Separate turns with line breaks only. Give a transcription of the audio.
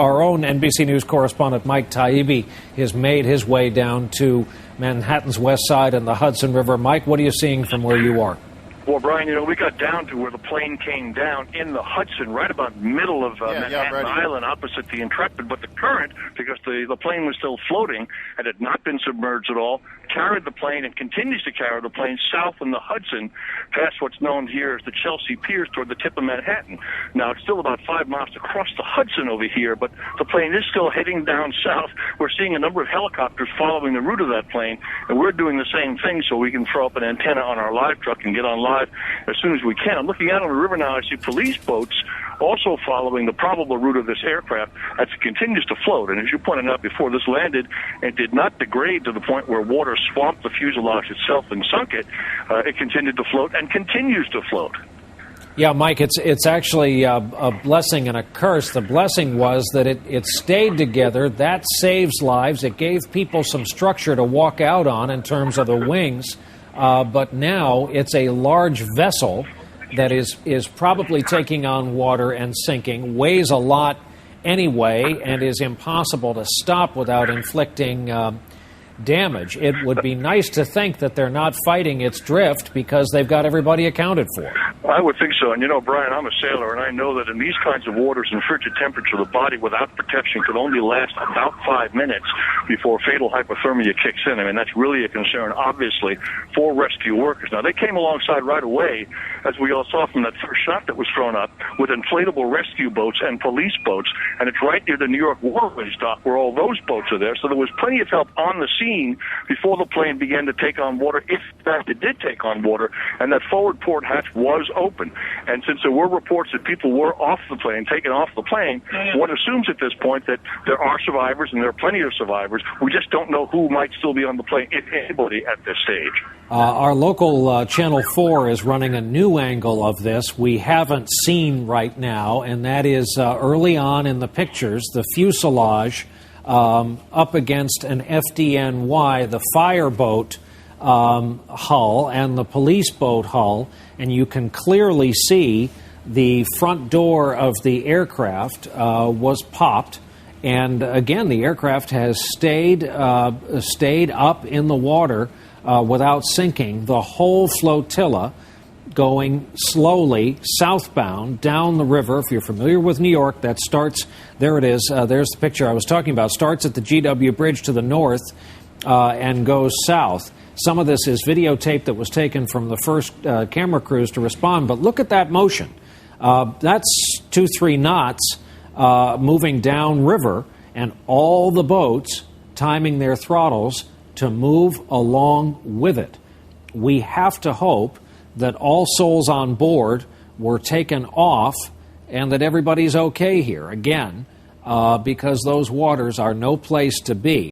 Our own NBC News correspondent Mike Taibbi has made his way down to Manhattan's west side and the Hudson River. Mike, what are you seeing from where you are?
Well, Brian, we got down to where the plane came down in the Hudson, right about middle of Manhattan Island, opposite the Intrepid. But the current, because the plane was still floating and had not been submerged at all, carried the plane and continues to carry the plane south in the Hudson, past what's known here as the Chelsea Piers toward the tip of Manhattan. Now, it's still about 5 miles across the Hudson over here, but the plane is still heading down south. We're seeing a number of helicopters following the route of that plane, and we're doing the same thing so we can throw up an antenna on our live truck and get on live as soon as we can. I'm looking out on the river now. I see police boats also following the probable route of this aircraft as it continues to float. And as you pointed out before, this landed and did not degrade to the point where water swamped the fuselage itself and sunk it. It continued to float and continues to float.
Yeah, Mike, it's actually a blessing and a curse. The blessing was that it stayed together. That saves lives. It gave people some structure to walk out on in terms of the wings. But now it's a large vessel that is probably taking on water and sinking, weighs a lot anyway, and is impossible to stop without inflicting damage. It would be nice to think that they're not fighting its drift because they've got everybody accounted for.
I would think so. And, Brian, I'm a sailor, and I know that in these kinds of waters, in frigid temperature, the body without protection could only last about 5 minutes before fatal hypothermia kicks in. I mean, that's really a concern, obviously, for rescue workers. Now, they came alongside right away, as we all saw from that first shot that was thrown up, with inflatable rescue boats and police boats, and it's right near the New York Waterways dock where all those boats are there. So there was plenty of help on the scene before the plane began to take on water, if in fact it did take on water, and that forward port hatch was open. And since there were reports that people were off the plane, taken off the plane, one assumes at this point that there are survivors, and there are plenty of survivors. We just don't know who might still be on the plane, if anybody, at this stage.
Our local Channel 4 is running a new angle of this we haven't seen right now, and that is early on in the pictures, the fuselage up against an FDNY, the fireboat hull and the police boat hull, and you can clearly see the front door of the aircraft was popped. And again, the aircraft has stayed up in the water without sinking. The whole flotilla going slowly southbound down the river. If you're familiar with New York, that starts, there it is, there's the picture I was talking about, starts at the GW Bridge to the north and goes south. Some of this is videotape that was taken from the first camera crews to respond, but look at that motion. That's 2-3 knots moving down river, and all the boats timing their throttles to move along with it. We have to hope that all souls on board were taken off and that everybody's okay here, again, because those waters are no place to be.